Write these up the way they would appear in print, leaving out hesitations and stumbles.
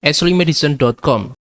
ashleymadison.com.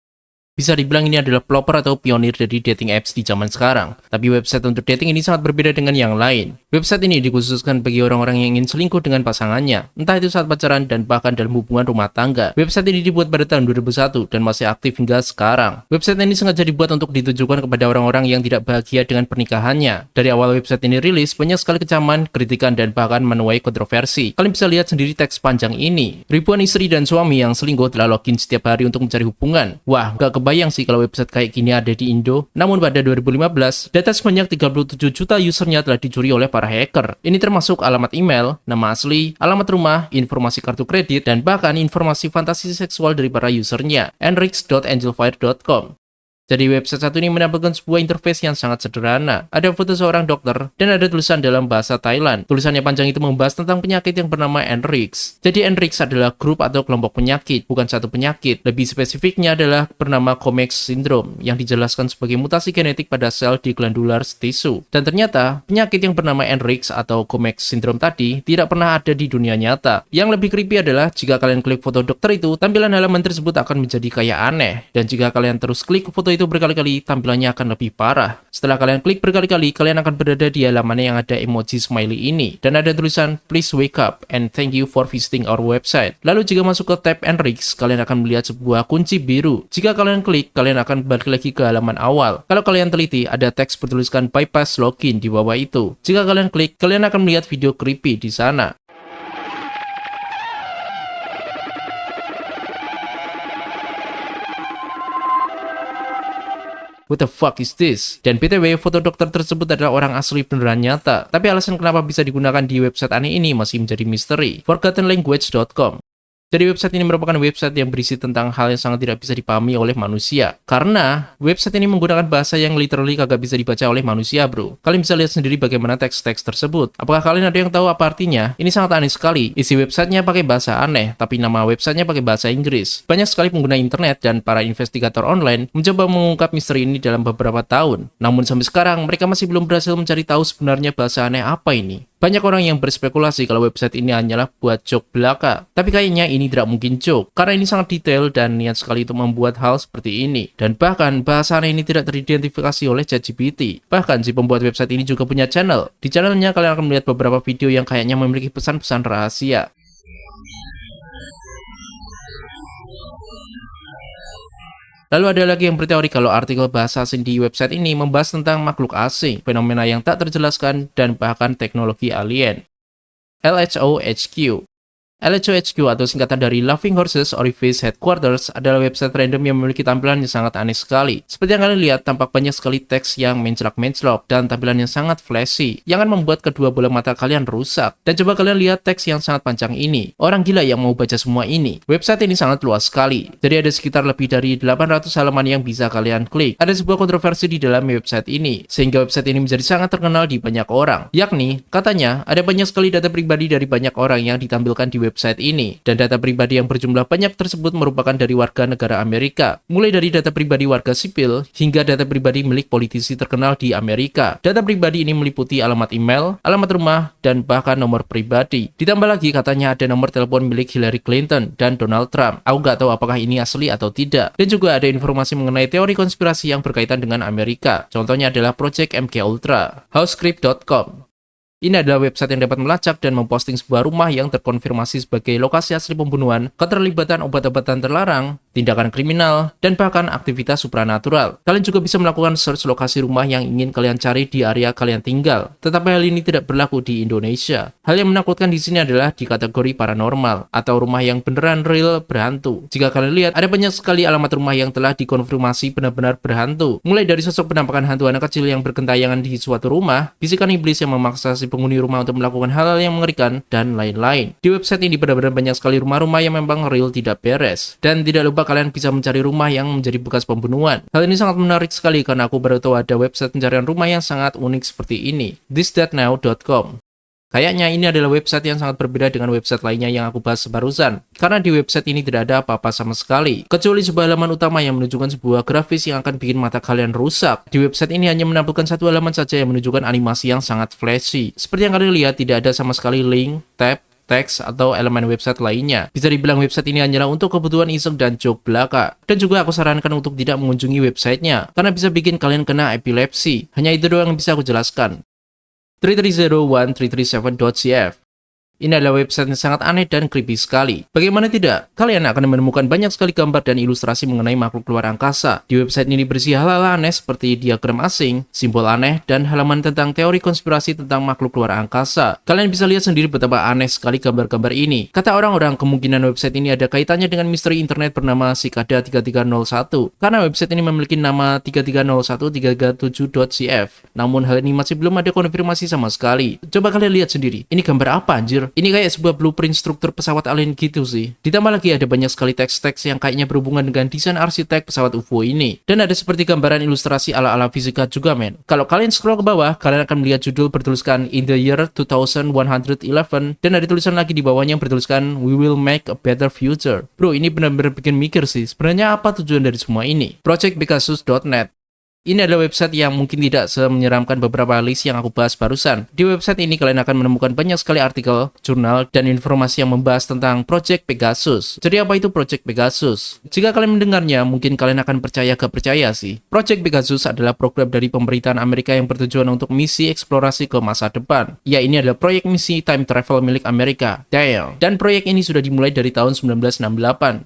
Bisa dibilang ini adalah pelopor atau pionir dari dating apps di zaman sekarang. Tapi website untuk dating ini sangat berbeda dengan yang lain. Website ini dikhususkan bagi orang-orang yang ingin selingkuh dengan pasangannya, entah itu saat pacaran dan bahkan dalam hubungan rumah tangga. Website ini dibuat pada tahun 2001 dan masih aktif hingga sekarang. Website ini sengaja dibuat untuk ditujukan kepada orang-orang yang tidak bahagia dengan pernikahannya. Dari awal website ini rilis, banyak sekali kecaman, kritikan, dan bahkan menuai kontroversi. Kalian bisa lihat sendiri teks panjang ini. Ribuan istri dan suami yang selingkuh telah login setiap hari untuk mencari hubungan. Wah, gak kebayang sih kalau website kayak gini ada di Indo. Namun pada 2015, data sebanyak 37 juta usernya telah dicuri oleh para hacker. Ini termasuk alamat email, nama asli, alamat rumah, informasi kartu kredit, dan bahkan informasi fantasi seksual dari para usernya. enrix.angelfire.com. Jadi website satu ini menampilkan sebuah interface yang sangat sederhana. Ada foto seorang dokter dan ada tulisan dalam bahasa Thailand. Tulisannya panjang itu membahas tentang penyakit yang bernama Enrix. Jadi Enrix adalah grup atau kelompok penyakit, bukan satu penyakit. Lebih spesifiknya adalah bernama Comex syndrome yang dijelaskan sebagai mutasi genetik pada sel di glandular tisu. Dan ternyata penyakit yang bernama Enrix atau Comex syndrome tadi tidak pernah ada di dunia nyata. Yang lebih creepy adalah jika kalian klik foto dokter itu, tampilan halaman tersebut akan menjadi kayak aneh. Dan jika kalian terus klik foto itu berkali-kali, tampilannya akan lebih parah. Setelah kalian klik berkali-kali, kalian akan berada di halaman yang ada emoji smiley ini dan ada tulisan please wake up and thank you for visiting our website. Lalu jika masuk ke tab Enrix, kalian akan melihat sebuah kunci biru. Jika kalian klik, kalian akan balik lagi ke halaman awal. Kalau kalian teliti, ada teks bertuliskan bypass login di bawah itu. Jika kalian klik, kalian akan melihat video creepy di sana. What the fuck is this? Dan BTW, foto dokter tersebut adalah orang asli beneran nyata. Tapi alasan kenapa bisa digunakan di website aneh ini masih menjadi misteri. Forgottenlanguage.com. Jadi website ini merupakan website yang berisi tentang hal yang sangat tidak bisa dipahami oleh manusia. Karena website ini menggunakan bahasa yang literally kagak bisa dibaca oleh manusia, bro. Kalian bisa lihat sendiri bagaimana teks-teks tersebut. Apakah kalian ada yang tahu apa artinya? Ini sangat aneh sekali. Isi websitenya pakai bahasa aneh, tapi nama websitenya pakai bahasa Inggris. Banyak sekali pengguna internet dan para investigator online mencoba mengungkap misteri ini dalam beberapa tahun. Namun sampai sekarang mereka masih belum berhasil mencari tahu sebenarnya bahasa aneh apa ini. Banyak orang yang berspekulasi kalau website ini hanyalah buat joke belaka. Tapi kayaknya ini tidak mungkin joke, karena ini sangat detail dan niat sekali untuk membuat hal seperti ini. Dan bahkan bahasa aneh ini tidak teridentifikasi oleh ChatGPT. Bahkan si pembuat website ini juga punya channel. Di channelnya kalian akan melihat beberapa video yang kayaknya memiliki pesan-pesan rahasia. Lalu ada lagi yang berteori kalau artikel bahasa asing di website ini membahas tentang makhluk asing, fenomena yang tak terjelaskan, dan bahkan teknologi alien. LHOHQ. LHOHQ atau singkatan dari Laughing Horses Orifice Headquarters adalah website random yang memiliki tampilan yang sangat aneh sekali. Seperti yang kalian lihat, tampak banyak sekali teks yang menclok-menclok dan tampilan yang sangat flashy, yang akan membuat kedua bola mata kalian rusak. Dan coba kalian lihat teks yang sangat panjang ini. Orang gila yang mau baca semua ini. Website ini sangat luas sekali. Jadi ada sekitar lebih dari 800 halaman yang bisa kalian klik. Ada sebuah kontroversi di dalam website ini, sehingga website ini menjadi sangat terkenal di banyak orang. Yakni, katanya, ada banyak sekali data pribadi dari banyak orang yang ditampilkan di website ini, dan data pribadi yang berjumlah banyak tersebut merupakan dari warga negara Amerika, mulai dari data pribadi warga sipil hingga data pribadi milik politisi terkenal di Amerika. Data pribadi ini meliputi alamat email, alamat rumah, dan bahkan nomor pribadi. Ditambah lagi katanya ada nomor telepon milik Hillary Clinton dan Donald Trump. Aku nggak tahu apakah ini asli atau tidak. Dan juga ada informasi mengenai teori konspirasi yang berkaitan dengan Amerika. Contohnya adalah Project MK Ultra. Housescript.com. Ini adalah website yang dapat melacak dan memposting sebuah rumah yang terkonfirmasi sebagai lokasi asli pembunuhan, keterlibatan obat-obatan terlarang, tindakan kriminal, dan bahkan aktivitas supranatural. Kalian juga bisa melakukan search lokasi rumah yang ingin kalian cari di area kalian tinggal. Tetapi hal ini tidak berlaku di Indonesia. Hal yang menakutkan di sini adalah di kategori paranormal atau rumah yang beneran real berhantu. Jika kalian lihat, ada banyak sekali alamat rumah yang telah dikonfirmasi benar-benar berhantu. Mulai dari sosok penampakan hantu anak kecil yang bergentayangan di suatu rumah, bisikan iblis yang memaksa si penghuni rumah untuk melakukan hal-hal yang mengerikan, dan lain-lain. Di website ini benar-benar banyak sekali rumah-rumah yang memang real tidak beres. Dan tidak lupa kalian bisa mencari rumah yang menjadi bekas pembunuhan. Hal ini sangat menarik sekali karena aku baru tahu ada website pencarian rumah yang sangat unik seperti ini. Thisdhatnow.com. Kayaknya ini adalah website yang sangat berbeda dengan website lainnya yang aku bahas barusan. Karena di website ini tidak ada apa-apa sama sekali, kecuali sebuah halaman utama yang menunjukkan sebuah grafis yang akan bikin mata kalian rusak. Di website ini hanya menampilkan satu halaman saja yang menunjukkan animasi yang sangat flashy. Seperti yang kalian lihat, tidak ada sama sekali link, tab, teks, atau elemen website lainnya. Bisa dibilang website ini hanyalah untuk kebutuhan iseng dan joke belaka. Dan juga aku sarankan untuk tidak mengunjungi websitenya, karena bisa bikin kalian kena epilepsi. Hanya itu doang yang bisa aku jelaskan. 3301337.cf. Ini adalah website yang sangat aneh dan creepy sekali. Bagaimana tidak? Kalian akan menemukan banyak sekali gambar dan ilustrasi mengenai makhluk luar angkasa. Di website ini berisi hal-hal aneh seperti diagram asing, simbol aneh, dan halaman tentang teori konspirasi tentang makhluk luar angkasa. Kalian bisa lihat sendiri betapa aneh sekali gambar-gambar ini. Kata orang-orang, kemungkinan website ini ada kaitannya dengan misteri internet bernama Cicada 3301. Karena website ini memiliki nama 3301337.cf. Namun hal ini masih belum ada konfirmasi sama sekali. Coba kalian lihat sendiri. Ini gambar apa anjir? Ini kayak sebuah blueprint struktur pesawat alien gitu sih. Ditambah lagi ada banyak sekali teks-teks yang kayaknya berhubungan dengan desain arsitek pesawat UFO ini. Dan ada seperti gambaran ilustrasi ala-ala fisika juga men. Kalau kalian scroll ke bawah, kalian akan melihat judul bertuliskan In the Year 2111 dan ada tulisan lagi di bawahnya yang bertuliskan We will make a better future. Bro, ini benar-benar bikin mikir sih. Sebenarnya apa tujuan dari semua ini? Projectpegasus.net. Ini adalah website yang mungkin tidak semenyeramkan beberapa list yang aku bahas barusan. Di website ini kalian akan menemukan banyak sekali artikel, jurnal, dan informasi yang membahas tentang Project Pegasus. Jadi apa itu Project Pegasus? Jika kalian mendengarnya, mungkin kalian akan percaya gak percaya sih. Project Pegasus adalah program dari pemerintahan Amerika yang bertujuan untuk misi eksplorasi ke masa depan. Ya, ini adalah proyek misi time travel milik Amerika. Damn. Dan proyek ini sudah dimulai dari tahun 1968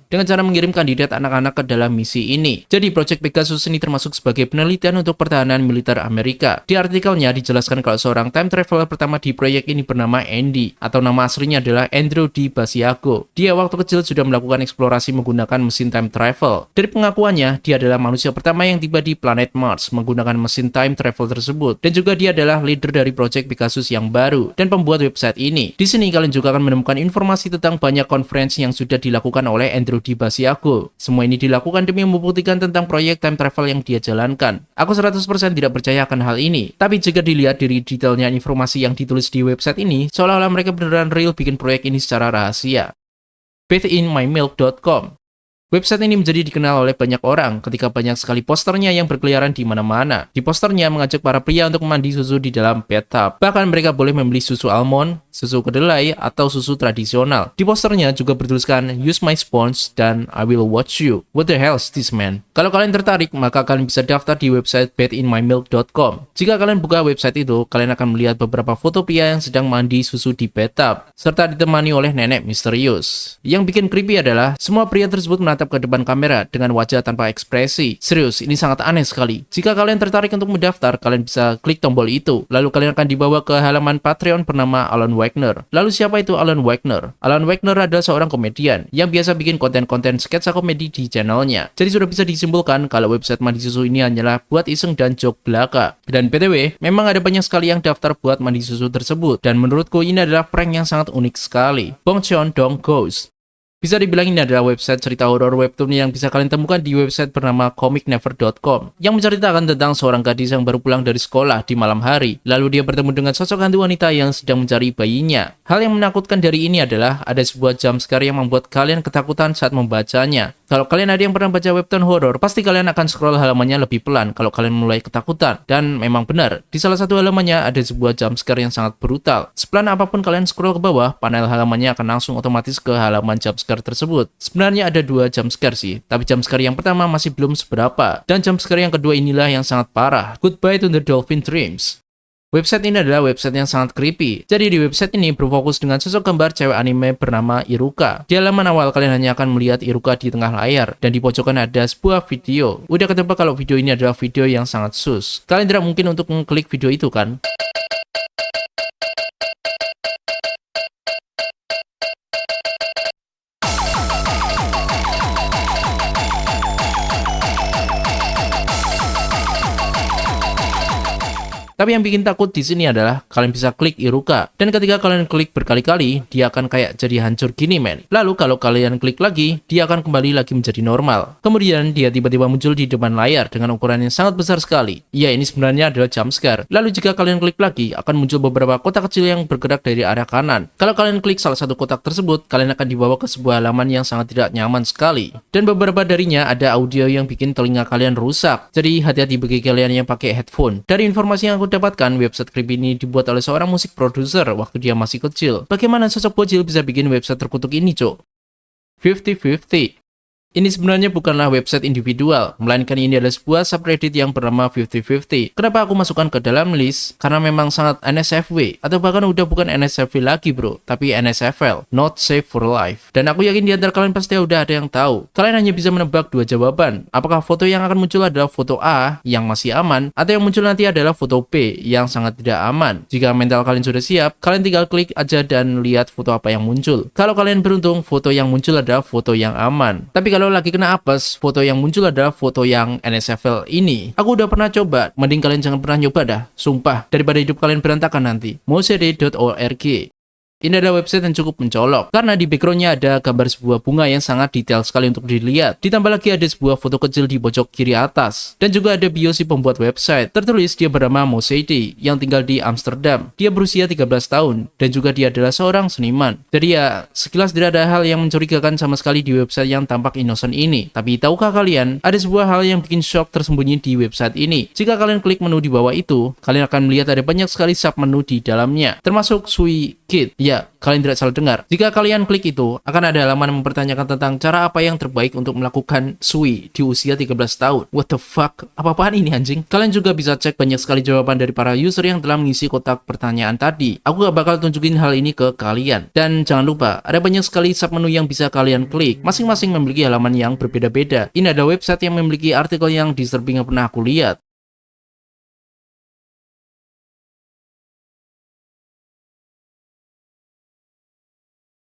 dengan cara mengirim kandidat anak-anak ke dalam misi ini. Jadi Project Pegasus ini termasuk sebagai penelitian untuk pertahanan militer Amerika. Di artikelnya dijelaskan kalau seorang time traveler pertama di proyek ini bernama Andy, atau nama aslinya adalah Andrew D. Basiago. Dia waktu kecil sudah melakukan eksplorasi menggunakan mesin time travel. Dari pengakuannya, dia adalah manusia pertama yang tiba di planet Mars menggunakan mesin time travel tersebut. Dan juga dia adalah leader dari Project Pegasus yang baru dan pembuat website ini. Di sini kalian juga akan menemukan informasi tentang banyak konferensi yang sudah dilakukan oleh Andrew D. Basiago. Semua ini dilakukan demi membuktikan tentang proyek time travel yang dia jalankan. Aku 100% tidak percaya akan hal ini. Tapi jika dilihat dari detailnya informasi yang ditulis di website ini, seolah-olah mereka beneran real bikin proyek ini secara rahasia. Bathinmymilk.com. Website ini menjadi dikenal oleh banyak orang ketika banyak sekali posternya yang berkeliaran di mana-mana. Di posternya mengajak para pria untuk mandi susu di dalam bathtub. Bahkan mereka boleh membeli susu almond, susu kedelai, atau susu tradisional. Di posternya juga bertuliskan Use my sponge dan I will watch you. What the hell is this man? Kalau kalian tertarik, maka kalian bisa daftar di website bathinmymilk.com. Jika kalian buka website itu, kalian akan melihat beberapa foto pria yang sedang mandi susu di bathtub, serta ditemani oleh nenek misterius. Yang bikin creepy adalah semua pria tersebut menatap ke depan kamera dengan wajah tanpa ekspresi. Serius, ini sangat aneh sekali. Jika kalian tertarik untuk mendaftar, kalian bisa klik tombol itu. Lalu kalian akan dibawa ke halaman Patreon bernama Alan Wagner. Lalu siapa itu Alan Wagner? Alan Wagner adalah seorang komedian yang biasa bikin konten-konten sketsa komedi di channelnya. Jadi sudah bisa disimpulkan kalau website mandi susu ini hanyalah buat iseng dan joke belaka. Dan BTW, memang ada banyak sekali yang daftar buat mandi susu tersebut. Dan menurutku ini adalah prank yang sangat unik sekali. Bongcheon Dong Ghost. Bisa dibilang ini adalah website cerita horor webtoon yang bisa kalian temukan di website bernama comicnever.com yang menceritakan tentang seorang gadis yang baru pulang dari sekolah di malam hari. Lalu dia bertemu dengan sosok hantu wanita yang sedang mencari bayinya. Hal yang menakutkan dari ini adalah ada sebuah jumpscare yang membuat kalian ketakutan saat membacanya. Kalau kalian ada yang pernah baca webtoon horor, pasti kalian akan scroll halamannya lebih pelan kalau kalian mulai ketakutan. Dan memang benar, di salah satu halamannya ada sebuah jumpscare yang sangat brutal. Sepelan apapun kalian scroll ke bawah, panel halamannya akan langsung otomatis ke halaman jumpscare tersebut. Sebenarnya ada dua jumpscare sih, tapi jumpscare yang pertama masih belum seberapa. Dan jumpscare yang kedua inilah yang sangat parah. Goodbye to the Dolphin Dreams. Website ini adalah website yang sangat creepy. Jadi di website ini berfokus dengan sosok gambar cewek anime bernama Iruka. Di halaman awal kalian hanya akan melihat Iruka di tengah layar, dan di pojokan ada sebuah video. Udah ketebak kalau video ini adalah video yang sangat sus. Kalian tidak mungkin untuk mengklik video itu kan? Tapi yang bikin takut di sini adalah kalian bisa klik Iruka, dan ketika kalian klik berkali-kali, dia akan kayak jadi hancur gini men. Lalu kalau kalian klik lagi, dia akan kembali lagi menjadi normal. Kemudian dia tiba-tiba muncul di depan layar dengan ukuran yang sangat besar sekali. Ya, ini sebenarnya adalah jumpscare. Lalu jika kalian klik lagi, akan muncul beberapa kotak kecil yang bergerak dari arah kanan. Kalau kalian klik salah satu kotak tersebut, kalian akan dibawa ke sebuah halaman yang sangat tidak nyaman sekali. Dan beberapa darinya ada audio yang bikin telinga kalian rusak. Jadi hati-hati bagi kalian yang pakai headphone. Dari informasi yang aku dapatkan website creepy ini dibuat oleh seorang musik produser waktu dia masih kecil. Bagaimana sosok bocil bisa bikin website terkutuk ini, cok? 50-50. Ini sebenarnya bukanlah website individual, melainkan ini adalah sebuah subreddit yang bernama 50-50. Kenapa aku masukkan ke dalam list? Karena memang sangat NSFW, atau bahkan udah bukan NSFW lagi bro, tapi NSFL, Not Safe for Life. Dan aku yakin di antara kalian pasti udah ada yang tahu. Kalian hanya bisa menebak dua jawaban. Apakah foto yang akan muncul adalah foto A, yang masih aman, atau yang muncul nanti adalah foto B, yang sangat tidak aman. Jika mental kalian sudah siap, kalian tinggal klik aja dan lihat foto apa yang muncul. Kalau kalian beruntung, foto yang muncul adalah foto yang aman. Tapi kalau lagi kena apes, foto yang muncul adalah foto yang NSFL ini. Aku udah pernah coba, mending kalian jangan pernah nyoba dah, sumpah, daripada hidup kalian berantakan nanti. Mosede.org. Ini adalah website yang cukup mencolok, karena di backgroundnya ada gambar sebuah bunga yang sangat detail sekali untuk dilihat. Ditambah lagi ada sebuah foto kecil di pojok kiri atas. Dan juga ada bio si pembuat website. Tertulis dia bernama Mosede, yang tinggal di Amsterdam. Dia berusia 13 tahun, dan juga dia adalah seorang seniman. Jadi ya, sekilas tidak ada hal yang mencurigakan sama sekali di website yang tampak innocent ini. Tapi tahukah kalian, ada sebuah hal yang bikin shock tersembunyi di website ini. Jika kalian klik menu di bawah itu, kalian akan melihat ada banyak sekali sub-menu di dalamnya, termasuk Sui Kit. Ya, kalian tidak salah dengar. Jika kalian klik itu, akan ada halaman yang mempertanyakan tentang cara apa yang terbaik untuk melakukan sui di usia 13 tahun. What the fuck? Apa-apaan ini anjing? Kalian juga bisa cek banyak sekali jawaban dari para user yang telah mengisi kotak pertanyaan tadi. Aku gak bakal tunjukin hal ini ke kalian. Dan jangan lupa, ada banyak sekali submenu yang bisa kalian klik. Masing-masing memiliki halaman yang berbeda-beda. Ini ada website yang memiliki artikel yang disturbing yang pernah aku lihat.